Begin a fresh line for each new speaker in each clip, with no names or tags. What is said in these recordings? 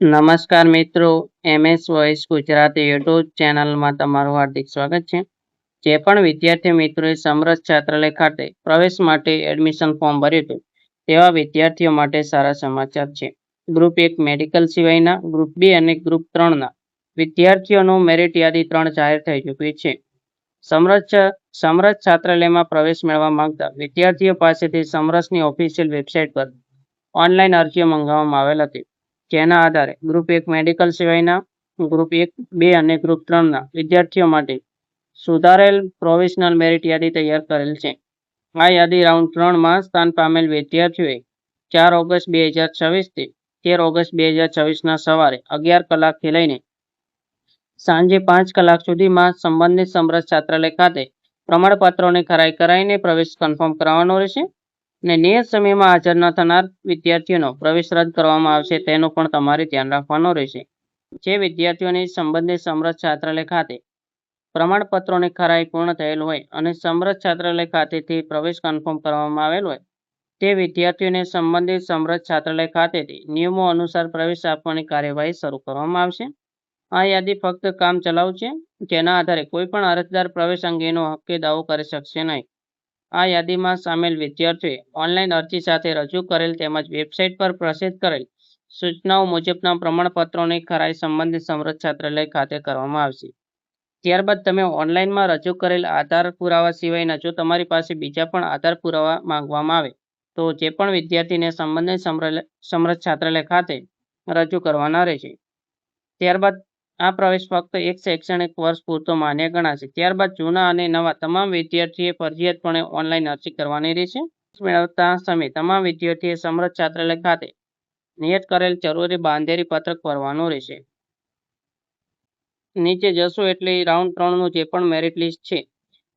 નમસ્કાર મિત્રો, MS voice Gujarati YouTube ચેનલમાં તમારું હાર્દિક સ્વાગત છે. જે પણ વિદ્યાર્થી મિત્રોએ સમરસ છાત્રાલય ખાતે પ્રવેશ માટે એડમિશન ફોર્મ ભર્યું હતું તેવા વિદ્યાર્થીઓ માટે સારા સમાચાર છે. ગ્રુપ 1 મેડિકલ સિવાયના ગ્રુપ 2 અને ગ્રુપ 3ના વિદ્યાર્થીઓનું મેરિટ યાદી 3 જાહેર થઈ ચૂકી છે. સમરસ છાત્રાલયમાં પ્રવેશ મેળવવા માંગતા વિદ્યાર્થીઓ પાસેથી સમરસની ઓફિશિયલ વેબસાઇટ પર ઓનલાઈન અરજીઓ મંગાવવામાં આવેલ હતી. જેના આધારે ગ્રુપ 1 મેડિકલ સિવાયના ગ્રુપ 1, 2 અને ગ્રુપ 3ના વિદ્યાર્થીઓ માટે સુધારેલ પ્રોવિઝનલ મેરિટ યાદી તૈયાર કરેલ છે. આ યાદી રાઉન્ડ 3માં સ્થાન પામેલ વિદ્યાર્થીઓએ 4 ઓગસ્ટ 2026 થી 13 ઓગસ્ટ 2026ના સવારે 11 કલાકથી લઈને સાંજે 5 કલાક સુધીમાં સંબંધિત સમરસ છાત્રાલય ખાતે પ્રમાણપત્રોની ખરાઈ કરાઈને પ્રવેશ કન્ફર્મ કરાવવાનો રહેશે. અને નિયત સમયમાં હાજર ન થનાર વિદ્યાર્થીઓનો પ્રવેશ રદ કરવામાં આવશે તેનું પણ તમારે ધ્યાન રાખવાનું રહેશે. જે વિદ્યાર્થીઓની સંબંધિત સમરસ છાત્રાલય ખાતે પ્રમાણપત્રોની ખરાઈ પૂર્ણ થયેલ હોય અને સમરસ છાત્રાલય ખાતેથી પ્રવેશ કન્ફર્મ કરવામાં આવેલ હોય તે વિદ્યાર્થીઓને સંબંધિત સમરસ છાત્રાલય ખાતેથી નિયમો અનુસાર પ્રવેશ આપવાની કાર્યવાહી શરૂ કરવામાં આવશે. આ યાદી ફક્ત કામ ચલાઉ છે, જેના આધારે કોઈ પણ અરજદાર પ્રવેશ અંગેનો હક્કે દાવો કરી શકશે નહીં. આ યાદીમાં સામેલ વિદ્યાર્થીઓએ ઓનલાઈન અરજી સાથે રજૂ કરેલ તેમજ વેબસાઇટ પર પ્રસિદ્ધ કરેલ સૂચનાઓ મુજબના પ્રમાણપત્રોની ખરાઈ સંબંધિત સમરસ છાત્રાલય ખાતે કરવામાં આવશે. ત્યારબાદ તમે ઓનલાઈનમાં રજૂ કરેલ આધાર પુરાવા સિવાયના જો તમારી પાસે બીજા પણ આધાર પુરાવા માંગવામાં આવે તો જે પણ વિદ્યાર્થીને સંબંધિત સમરસ છાત્રાલય ખાતે રજૂ કરવાના રહેશે. ત્યારબાદ આ પ્રવેશ ફક્ત એક શૈક્ષણિક વર્ષ પૂરતો માન્ય ગણાશે. ત્યારબાદ જૂના અને નવા તમામ વિદ્યાર્થીએ ફરજિયાતપણે ઓનલાઈન અરજી કરવાની રહેશે. મેળવતા સમયે તમામ વિદ્યાર્થીએ સમરસ છાત્રાલય ખાતે નિયત કરેલ જરૂરી બાંધેરી પત્રક ભરવાનું રહેશે. નીચે જશો એટલે રાઉન્ડ 3નું જે પણ મેરિટ લિસ્ટ છે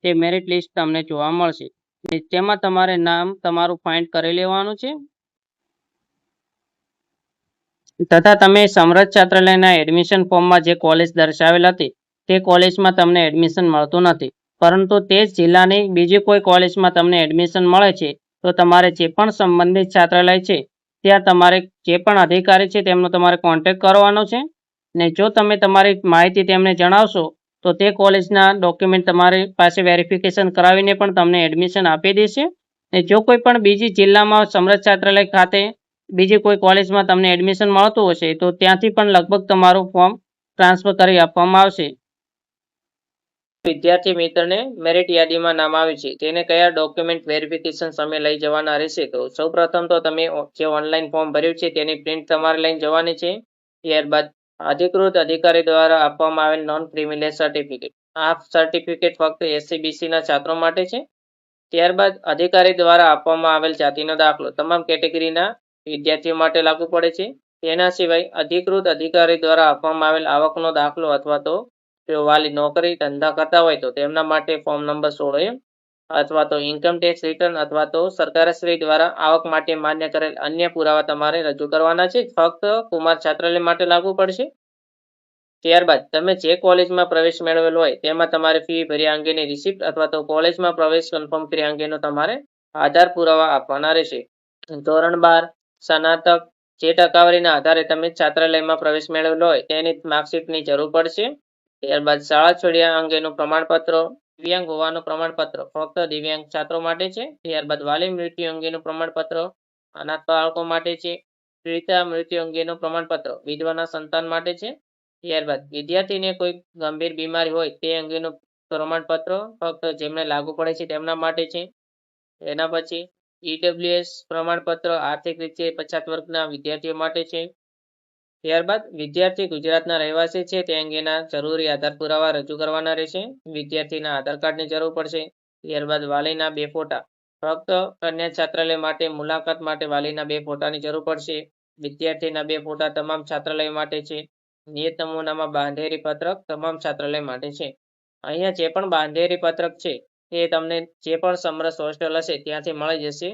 તે મેરિટ લિસ્ટ તમને જોવા મળશે. તેમાં તમારે નામ તમારું ફાઇન્ડ કરી લેવાનું છે તથા તમે સમરસ છાત્રાલયના એડમિશન ફોર્મમાં જે કોલેજ દર્શાવેલ હતી તે કોલેજમાં તમને એડમિશન મળતું નથી, પરંતુ તે જ જિલ્લાની બીજી કોઈ કોલેજમાં તમને એડમિશન મળે છે તો તમારે જે પણ સંબંધિત છાત્રાલય છે ત્યાં તમારે જે પણ અધિકારી છે તેમનો તમારે કોન્ટેક્ટ કરવાનો છે. ને જો તમે તમારી માહિતી તેમને જણાવશો તો તે કોલેજના ડોક્યુમેન્ટ તમારી પાસે વેરિફિકેશન કરાવીને પણ તમને એડમિશન આપી દેશે. ને જો કોઈ પણ બીજી જિલ્લામાં સમરસ છાત્રાલય ખાતે બીજી કોઈ કોલેજમાં તમને એડમિશન મળતું હશે તો ત્યાંથી પણ લગભગ તમારું ફોર્મ ટ્રાન્સફર કરી આપવામાં આવશે. વિદ્યાર્થી મિત્રને મેરિટ યાદીમાં નામ આવ્યું છે તેને કયા ડોક્યુમેન્ટ વેરિફિકેશન સામે લઈ જવાના રહેશે? તો સૌપ્રથમ તો તમે જે ઓનલાઈન ફોર્મ ભર્યું છે તેની પ્રિન્ટ તમારે લઈને જવાની છે. ત્યારબાદ અધિકૃત અધિકારી દ્વારા આપવામાં આવેલ નોન ક્રિમિનલ સર્ટિફિકેટ. આ સર્ટિફિકેટ ફક્ત SC/BC ના છાત્રો માટે છે. ત્યારબાદ અધિકારી દ્વારા આપવામાં આવેલ જાતિનો દાખલો તમામ કેટેગરીના વિદ્યાર્થીઓ માટે લાગુ પડે છે. તેના સિવાય અધિકૃત અધિકારી દ્વારા આપવામાં આવેલ આવકનો દાખલો અથવા તો જો વાલી નોકરી ધંધા કરતા હોય તો તેમના માટે ફોર્મ નંબર 16 અથવા તો ઇન્કમ ટેક્સ રિટર્ન અથવા તો સરકારશ્રી દ્વારા આવક માટે માન્ય કરેલ અન્ય પુરાવા તમારે રજૂ કરવાના છે. ફક્ત કુમાર છાત્રાલય માટે લાગુ પડશે. ત્યારબાદ તમે જે કોલેજમાં પ્રવેશ મેળવેલો હોય તેમાં તમારે ફી ભર્યા અંગેની રિસિપ્ટ અથવા તો કોલેજમાં પ્રવેશ કન્ફર્મ કર્યા અંગેનો તમારે આધાર પુરાવા આપવાના રહેશે. ધોરણ 12 સ્નાતક જે ટકાવારીના આધારે તમે છાત્રાલયમાં પ્રવેશ મેળવેલો હોય તેની માર્કશીટની જરૂર પડશે. ત્યારબાદ શાળા છોડ્યા અંગેનું પ્રમાણપત્ર, દિવ્યાંગ હોવાનું પ્રમાણપત્ર ફક્ત દિવ્યાંગ છાત્રો માટે છે. ત્યારબાદ વાલી મૃત્યુ અંગેનું પ્રમાણપત્ર અનાથ બાળકો માટે છે. પિતા મૃત્યુ અંગેનું પ્રમાણપત્ર વિધવાના સંતાન માટે છે. ત્યારબાદ વિદ્યાર્થીને કોઈ ગંભીર બીમારી હોય તે અંગેનું પ્રમાણપત્ર ફક્ત જેમને લાગુ પડે છે તેમના માટે છે. એના પછી EWS પ્રમાણપત્ર આર્થિક રીતે પછાત વર્ગના વિદ્યાર્થીઓ માટે છે. ત્યારબાદ વિદ્યાર્થી ગુજરાતના રહેવાસી છે તે અંગેના જરૂરી આધાર પુરાવા રજૂ કરવાના રહેશે. વિદ્યાર્થીના આધાર કાર્ડની જરૂર પડશે. ત્યારબાદ વાલીના 2 ફોટા ફક્ત કન્યા છાત્રાલય માટે મુલાકાત માટે વાલીના 2 ફોટાની જરૂર પડશે. વિદ્યાર્થીના 2 ફોટા તમામ છાત્રાલય માટે છે. નિયત નમૂનામાં બાંધેરી પત્રક તમામ છાત્રાલય માટે છે. અહીંયા જે પણ બાંધેરી પત્રક છે તે તમને જે પણ સમરસ હોસ્ટેલ હશે ત્યાંથી મળી જશે.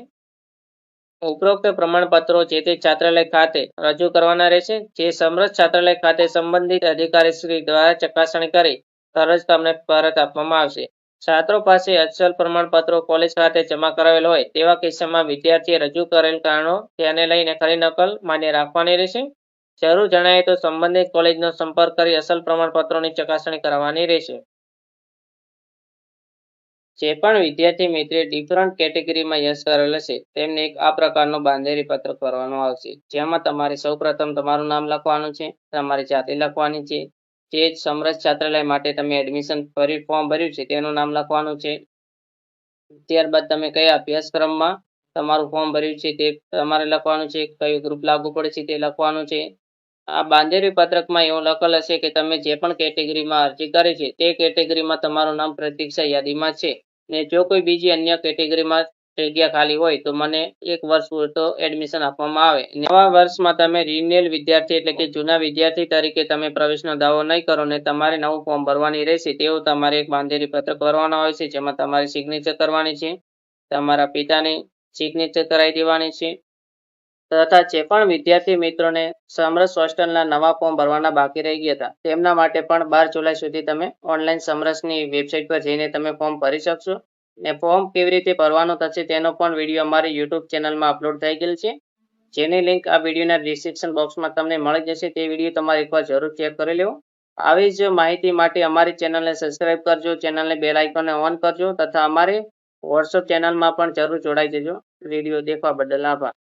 ઉપરોક્ત પ્રમાણપત્રો જે તે છાત્રાલય ખાતે રજૂ કરવાના રહેશે. જે સમરસ છાત્રાલય ખાતે સંબંધિત અધિકારીશ્રી દ્વારા ચકાસણી કરી તરત તમને પરત આપવામાં આવશે. છાત્રો પાસે અસલ પ્રમાણપત્રો કોલેજ ખાતે જમા કરાવેલ હોય તેવા કિસ્સામાં વિદ્યાર્થીએ રજૂ કરેલ કારણો તેને લઈને ખરી નકલ માન્ય રાખવાની રહેશે. જરૂર જણાય તો સંબંધિત કોલેજનો સંપર્ક કરી અસલ પ્રમાણપત્રોની ચકાસણી કરવાની રહેશે. જે પણ વિદ્યાર્થી મિત્રે ડિફરન્ટ કેટેગરીમાં યશ કરેલ હશે તેમને એક આ પ્રકારનું બાંધેરી પત્રક ભરવાનું આવશે, જેમાં તમારે સૌપ્રથમ તમારું નામ લખવાનું છે, તમારી જાતિ લખવાની છે, જે સમરસ છાત્રાલય માટે તમે એડમિશન ફોર્મ ભર્યું છે તેનું નામ લખવાનું છે. ત્યારબાદ તમે કયા અભ્યાસક્રમમાં તમારું ફોર્મ ભર્યું છે તે તમારે લખવાનું છે, કયું ગ્રુપ લાગુ પડે છે તે લખવાનું છે. આ બાંધેરી પત્રકમાં એવું લખેલ હશે કે તમે જે પણ કેટેગરીમાં અરજી કરી છે તે કેટેગરીમાં તમારું નામ પ્રતીક્ષા યાદીમાં છે, ને જો કોઈ બીજી અન્ય કેટેગરીમાં જગ્યા ખાલી હોય તો મને 1 વર્ષ પૂરતો એડમિશન આપવામાં આવે. નવા વર્ષમાં તમે રિન્યુઅલ વિદ્યાર્થી એટલે કે જૂના વિદ્યાર્થી તરીકે તમે પ્રવેશનો દાવો નહીં કરો ને તમારે નવું ફોર્મ ભરવાની રહેશે તેવું તમારે એક બાંધેરી પત્રક ભરવાનો આવે છે, જેમાં તમારે સિગ્નેચર કરવાની છે, તમારા પિતાની સિગ્નેચર કરાવી દેવાની છે. તથા જે પણ વિદ્યાર્થી મિત્રોને સમરસ હોસ્ટેલના નવા ફોર્મ ભરવાના બાકી રહી ગયા હતા તેમના માટે પણ 12 જુલાઈ સુધી તમે ઓનલાઈન સમરસની વેબસાઇટ પર જઈને તમે ફોર્મ ભરી શકશો. ને ફોર્મ કેવી રીતે ભરવાનું થશે તેનો પણ વિડીયો અમારી YouTube ચેનલમાં અપલોડ થઈ ગયેલ છે, જેની લિંક આ વિડીયોના ડિસ્ક્રિપ્શન બોક્સમાં તમને મળી જશે. તે વિડીયો તમારે એકવાર જરૂર ચેક કરી લેવો. આવી જ માહિતી માટે અમારી ચેનલને સબસ્ક્રાઇબ કરજો, ચેનલને બેલ આઇકોનને ઓન કરજો તથા અમારી WhatsApp ચેનલમાં પણ જરૂર જોડાઈ જજો. વિડીયો દેખવા બદલ આભાર.